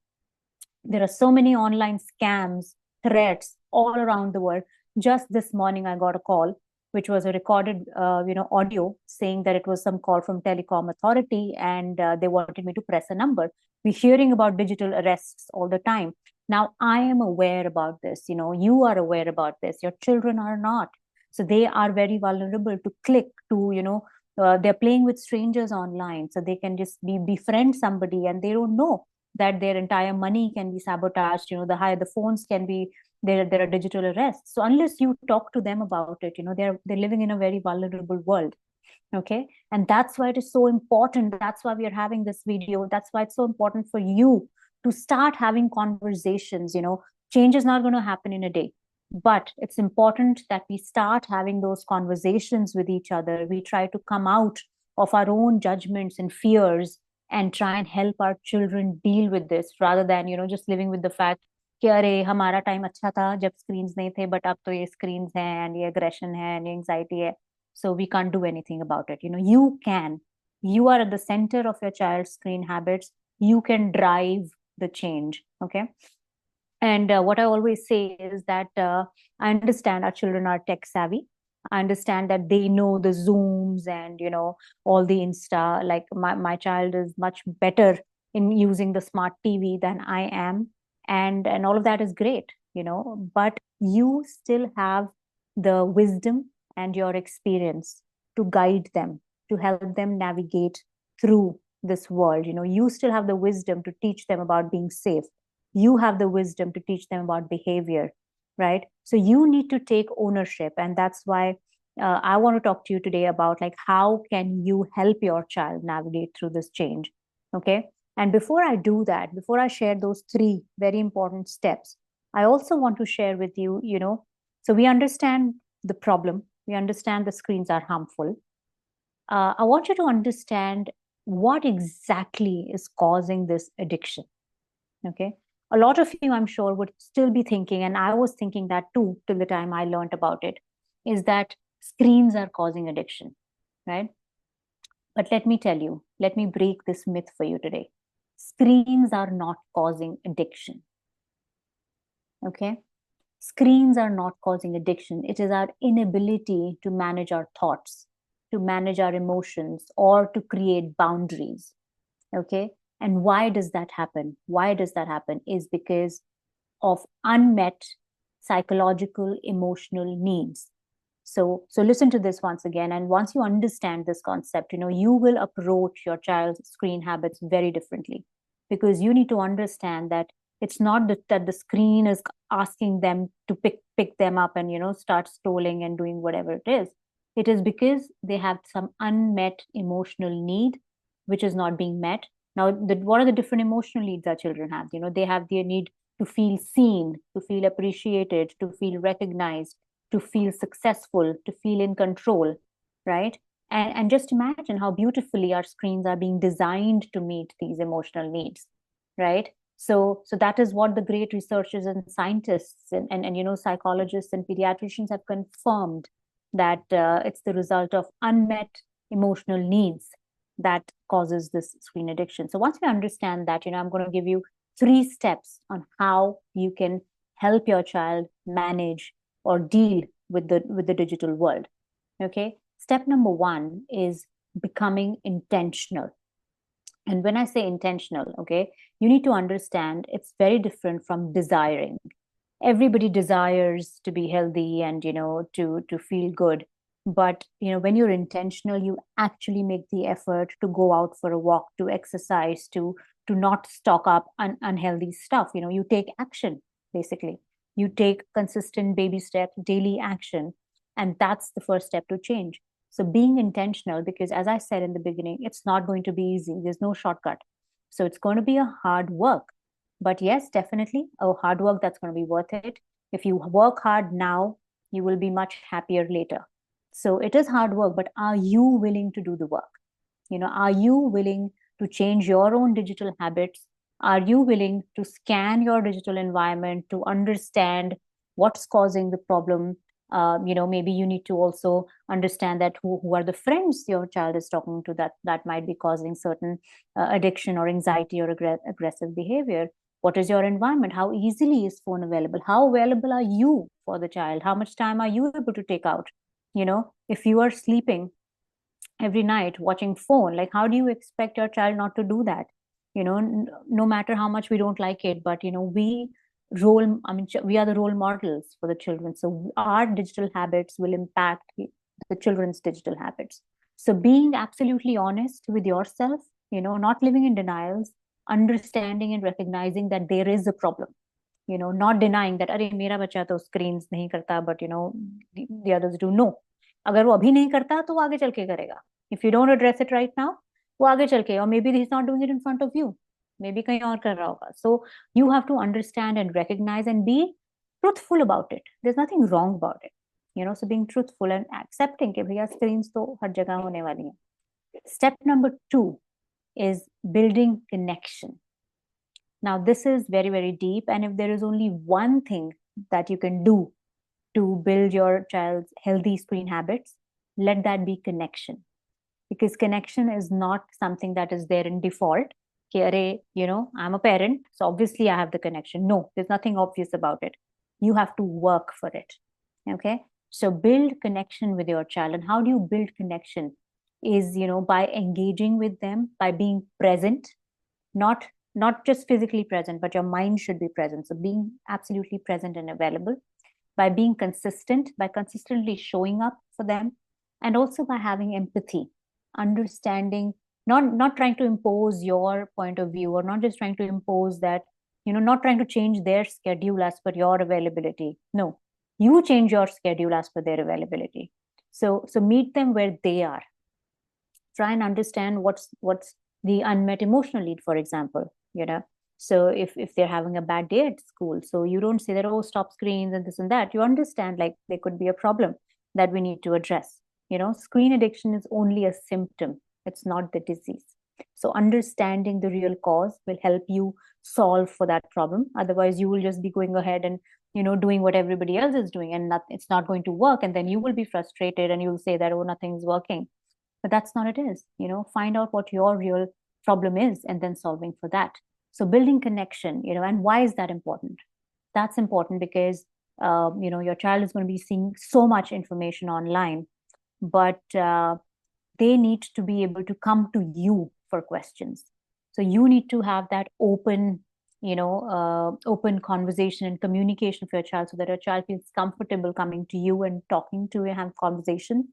Speaker 12: there are so many online scams, threats all around the world. Just this morning, I got a call, which was a recorded, audio saying that it was some call from Telecom Authority, and they wanted me to press a number. We're hearing about digital arrests all the time. Now, I am aware about this. You are aware about this. Your children are not. So they are very vulnerable to click to, they're playing with strangers online. So they can just befriend somebody, and they don't know that their entire money can be sabotaged. The phones can be, there are digital arrests. So unless you talk to them about it, they're living in a very vulnerable world. Okay, and that's why it is so important. That's why we are having this video. That's why it's so important for you to start having conversations. Change is not going to happen in a day, but it's important that we start having those conversations with each other. We try to come out of our own judgments and fears and try and help our children deal with this, rather than just living with the fact कि अरे हमारा time अच्छा था जब screens नहीं थे, but अब तो ये स्क्रीन्स हैं एंड ये एग्रेशन है एंड ये एंजाइटी है, so we can't do anything about it. You are at the center of your child's screen habits. You can drive the change. Okay, and what I always say is that I understand our children are tech savvy. I understand that they know the Zooms and all the Insta. Like my child is much better in using the smart TV than I am, and all of that is great, but you still have the wisdom and your experience to guide them, to help them navigate through this world. You still have the wisdom to teach them about being safe. You have the wisdom to teach them about behavior, right? So you need to take ownership, and that's why I want to talk to you today about, like, how can you help your child navigate through this change. Okay, and before I do that, before I share those 3 very important steps, I also want to share with you, so we understand the problem, we understand the screens are harmful. I want you to understand what exactly is causing this addiction. Okay, a lot of you, I'm sure, would still be thinking, and I was thinking that too till the time I learned about it, is that screens are causing addiction, right? But let me tell you, let me break this myth for you today. Screens are not causing addiction. Okay? Screens are not causing addiction. It is our inability to manage our thoughts, to manage our emotions, or to create boundaries. Okay? And why does that happen? Why does that happen? Is because of unmet psychological, emotional needs. So listen to this once again. And once you understand this concept, you will approach your child's screen habits very differently, because you need to understand that it's not that the screen is asking them to pick them up and, start scrolling and doing whatever it is. It is because they have some unmet emotional need, which is not being met. Now, what are the different emotional needs our children have? They have their need to feel seen, to feel appreciated, to feel recognized, to feel successful, to feel in control, right? And just imagine how beautifully our screens are being designed to meet these emotional needs, right? So that is what the great researchers and scientists and psychologists and pediatricians have confirmed, that it's the result of unmet emotional needs that causes this screen addiction. So once we understand that, I'm going to give you 3 steps on how you can help your child manage or deal with the digital world. Okay. Step number 1 is becoming intentional. And when I say intentional, okay, you need to understand it's very different from desiring. Everybody desires to be healthy and, to feel good. But, when you're intentional, you actually make the effort to go out for a walk, to exercise, to not stock up on unhealthy stuff. You take action, basically. You take consistent baby steps, daily action. And that's the first step to change. So being intentional, because as I said in the beginning, it's not going to be easy. There's no shortcut. So it's going to be a hard work. But yes, definitely a hard work that's going to be worth it. If you work hard now, you will be much happier later. So it is hard work, but are you willing to do the work? Are you willing to change your own digital habits? Are you willing to scan your digital environment to understand what's causing the problem? Maybe you need to also understand that who are the friends your child is talking to that might be causing certain addiction or anxiety or aggressive behavior. What is your environment? How easily is phone available? How available are you for the child? How much time are you able to take out? If you are sleeping every night watching phone, like how do you expect your child not to do that? No matter how much we don't like it, but we are the role models for the children. So our digital habits will impact the children's digital habits. So being absolutely honest with yourself, not living in denials, understanding and recognizing that there is a problem, not denying that अरे मेरा बच्चा तो screens नहीं करता, but the others do. No, अगर वो अभी नहीं करता तो वो आगे चल के करेगा. If you don't address it right now, वो आगे चल के, or maybe he's not doing it in front of you, maybe कहीं और कर रहा होगा. So you have to understand and recognize and be truthful about it. There's nothing wrong about it. So being truthful and accepting कि भैया screens तो हर जगह होने वाली हैं. Step number 2 is building connection. Now, this is very, very deep. And if there is only one thing that you can do to build your child's healthy screen habits, let that be connection. Because connection is not something that is there in default. I'm a parent, so obviously I have the connection. No, there's nothing obvious about it. You have to work for it. Okay? So build connection with your child. And how do you build connection? Is, by engaging with them, by being present, not just physically present, but your mind should be present. So being absolutely present and available, by being consistent, by consistently showing up for them, and also by having empathy, understanding, not trying to impose your point of view, or not just trying to impose that, not trying to change their schedule as per your availability. No, you change your schedule as per their availability. So meet them where they are. Try and understand what's the unmet emotional need, for example. So if they're having a bad day at school, so you don't say that, oh, stop screens and this and that. You understand, like, there could be a problem that we need to address. Screen addiction is only a symptom. It's not the disease. So understanding the real cause will help you solve for that problem. Otherwise, you will just be going ahead and, doing what everybody else is doing, and it's not going to work. And then you will be frustrated and you'll say that, oh, nothing's working. But that's not it is. Find out what your real problem is and then solving for that. So building connection, and why is that important? That's important because, your child is going to be seeing so much information online, but they need to be able to come to you for questions. So you need to have that open conversation and communication for your child, so that your child feels comfortable coming to you and talking to you and have conversation,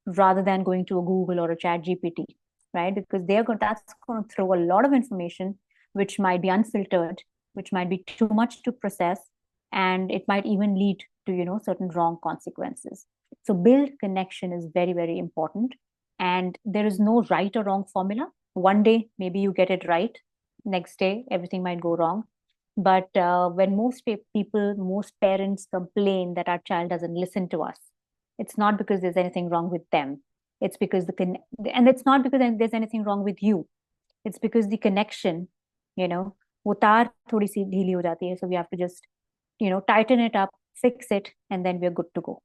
Speaker 12: rather than going to a Google or a Chat GPT, right? Because that's going to throw a lot of information, which might be unfiltered, which might be too much to process, and it might even lead to, certain wrong consequences. So build connection is very, very important. And there is no right or wrong formula. One day, maybe you get it right. Next day, everything might go wrong. But when most people, most parents complain that our child doesn't listen to us, it's not because there's anything wrong with them. It's because and it's not because there's anything wrong with you. It's because the connection, वो तार थोड़ी सी ढीली हो जाती है. So we have to just, tighten it up, fix it, and then we're good to go.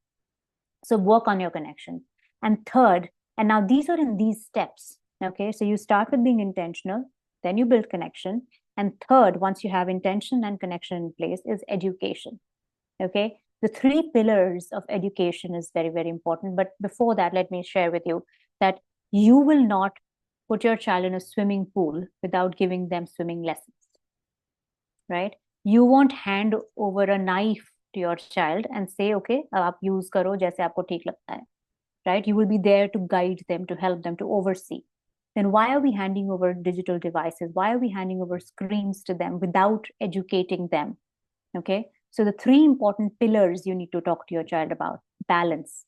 Speaker 12: So work on your connection. And third, and now these are in these steps. Okay, so you start with being intentional, then you build connection. And third, once you have intention and connection in place, is education. Okay, the three pillars of education is very, very important. But before that, let me share with you that you will not put your child in a swimming pool without giving them swimming lessons, right? You won't hand over a knife to your child and say, okay, आप use करो जैसे आपको ठीक लगता है, right? You will be there to guide them, to help them, to oversee. Then why are we handing over digital devices? Why are we handing over screens to them without educating them? Okay, so the three important pillars you need to talk to your child about: balance,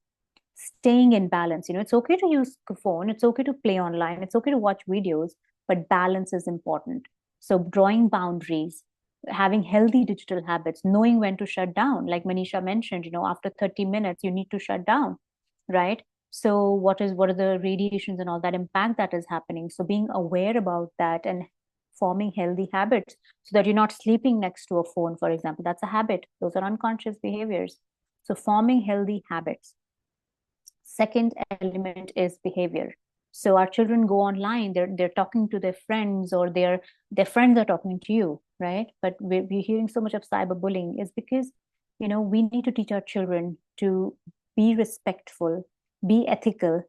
Speaker 12: staying in balance. It's okay to use the phone, it's okay to play online, it's okay to watch videos, but balance is important. So drawing boundaries, having healthy digital habits, knowing when to shut down. Like Manisha mentioned, after 30 minutes, you need to shut down, right? So what are the radiations and all that impact that is happening? So being aware about that and forming healthy habits so that you're not sleeping next to a phone, for example. That's a habit. Those are unconscious behaviors. So forming healthy habits. Second element is behavior. So our children go online, they're talking to their friends, or their friends are talking to you, right? But we're hearing so much of cyberbullying is because, we need to teach our children to be respectful, be ethical,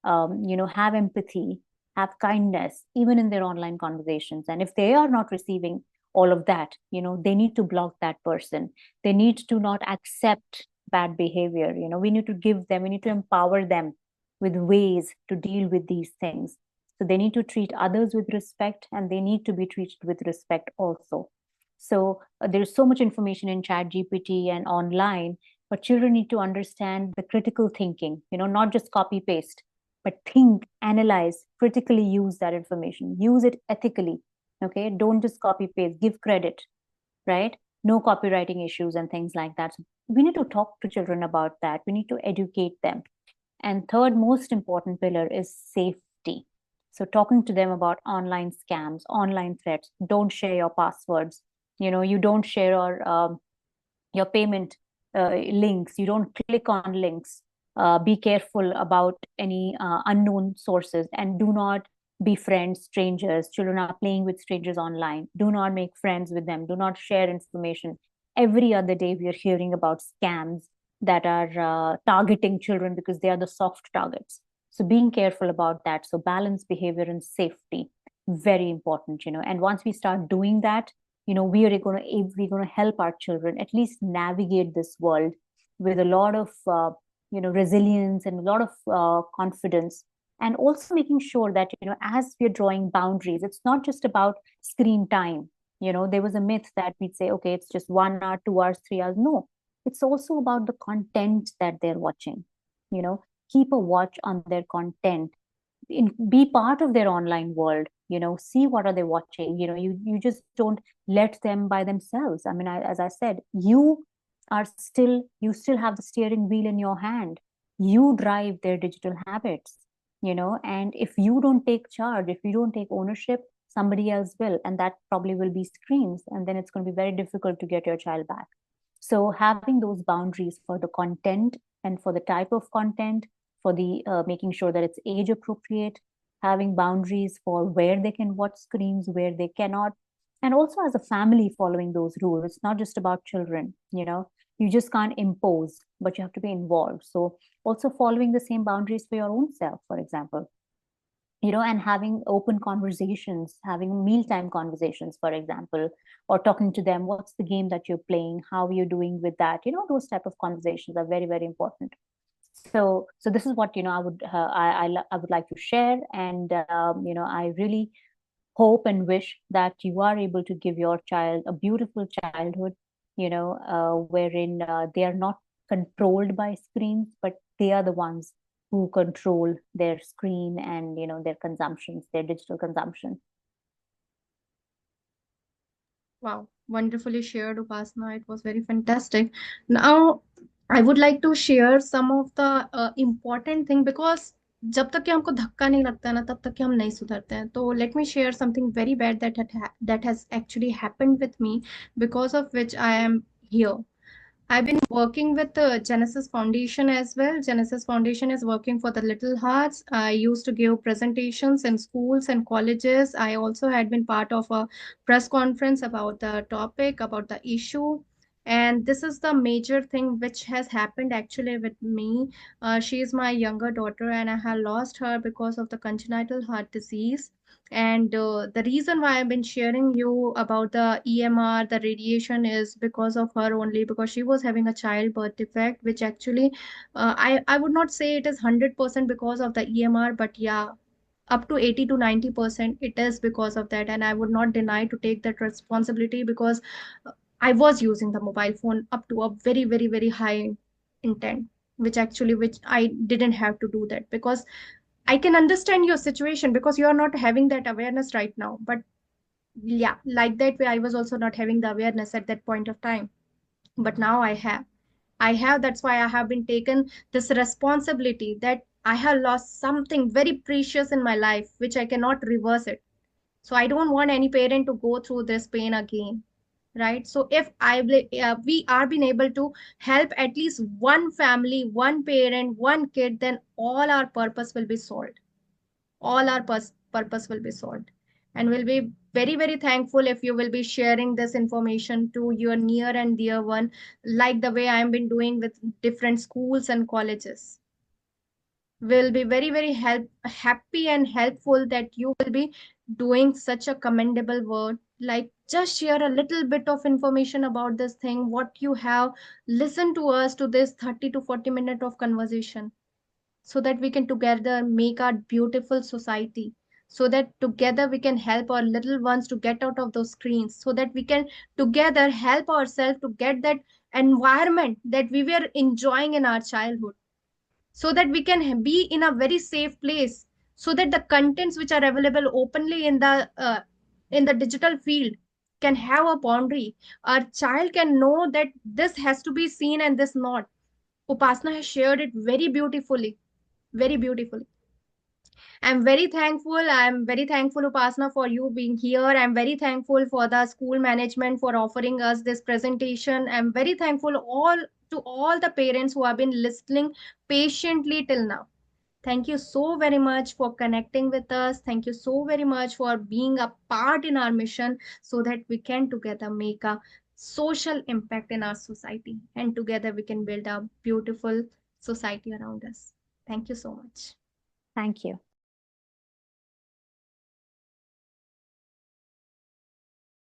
Speaker 12: have empathy, have kindness, even in their online conversations. And if they are not receiving all of that, they need to block that person. They need to not accept bad behavior. We need to we need to empower them with ways to deal with these things. So they need to treat others with respect, and they need to be treated with respect also. So there's so much information in ChatGPT and online, but children need to understand the critical thinking, not just copy paste, but think, analyze, critically use that information, use it ethically. Okay, don't just copy paste, give credit, right? No copywriting issues and things like that. So we need to talk to children about that. We need to educate them. And third most important pillar is safety. So talking to them about online scams, online threats. Don't share your passwords. You don't share your payment links. You don't click on links. Be careful about any unknown sources, and do not befriend strangers. Children are playing with strangers online. Do not make friends with them. Do not share information. Every other day, we are hearing about scams that are targeting children because they are the soft targets. So being careful about that. So balance, behavior, and safety, very important. And once we start doing that, we're going to help our children at least navigate this world with a lot of resilience and a lot of confidence. And also making sure that as we're drawing boundaries, it's not just about screen time. There was a myth that we'd say, okay, it's just 1 hour, 2 hours, 3 hours. No, it's also about the content that they're watching. Keep a watch on their content. Be part of their online world. See what are they watching. You just don't let them by themselves. I mean, as I said, you still have the steering wheel in your hand. You drive their digital habits. And if you don't take charge, if you don't take ownership, somebody else will, and that probably will be screens, and then it's going to be very difficult to get your child back. So having those boundaries for the content and for the type of content, for the making sure that it's age appropriate, having boundaries for where they can watch screens, where they cannot, and also as a family following those rules. It's not just about children. You just can't impose, but you have to be involved. So also following the same boundaries for your own self, for example, and having open conversations, having mealtime conversations, for example, or talking to them, what's the game that you're playing, how are you doing with that? Those type of conversations are very, very important. So this is what I would like to share. And I really hope and wish that you are able to give your child a beautiful childhood, wherein they are not controlled by screens, but they are the ones who control their screen and their consumptions, their digital consumption.
Speaker 1: Wow, wonderfully shared, Upasana. It was very fantastic. Now, I would like to share some of the important thing, because जब तक कि हमको धक्का नहीं लगता है ना, तब तक कि हम नहीं सुधरते हैं. तो let me share something very bad that has actually happened with me, because of which I am here. I've been working with the Genesis Foundation as well. Genesis Foundation is working for the Little Hearts. I used to give presentations in schools and colleges. I also had been part of a press conference about the topic, about the issue. And this is the major thing which has happened actually with me. She is my younger daughter, and I have lost her because of the congenital heart disease. And the reason why I've been sharing you about the EMR, the radiation, is because of her only, because she was having a childbirth defect, which actually, I would not say it is 100% because of the EMR, but yeah, up to 80 to 90% it is because of that. And I would not deny to take that responsibility, because I was using the mobile phone up to a very, very, very high intent, which I didn't have to do that, because I can understand your situation, because you are not having that awareness right now. But yeah, like that way, I was also not having the awareness at that point of time. But now I have. I have. That's why I have been taken this responsibility, that I have lost something very precious in my life, which I cannot reverse it. So I don't want any parent to go through this pain again. Right. So if we are being able to help at least one family, one parent, one kid, then all our purpose will be solved. All our purpose will be solved. And we'll be very, very thankful if you will be sharing this information to your near and dear one, like the way I've been doing with different schools and colleges. We'll be very, very happy and helpful that you will be doing such a commendable work. Like, just share a little bit of information about this thing, what you have listened to us, to this 30 to 40 minute of conversation, so that we can together make our beautiful society, so that together we can help our little ones to get out of those screens, so that we can together help ourselves to get that environment that we were enjoying in our childhood, so that we can be in a very safe place, so that the contents which are available openly in the digital field can have a boundary. Our child can know that this has to be seen and this not. Upasna has shared it very beautifully, very beautifully. I'm very thankful. I'm very thankful, Upasana, for you being here. I'm very thankful for the school management for offering us this presentation. I'm very thankful all the parents who have been listening patiently till now. Thank you so very much for connecting with us. Thank you so very much for being a part in our mission, so that we can together make a social impact in our society, and together we can build a beautiful society around us. Thank you so much.
Speaker 12: Thank you.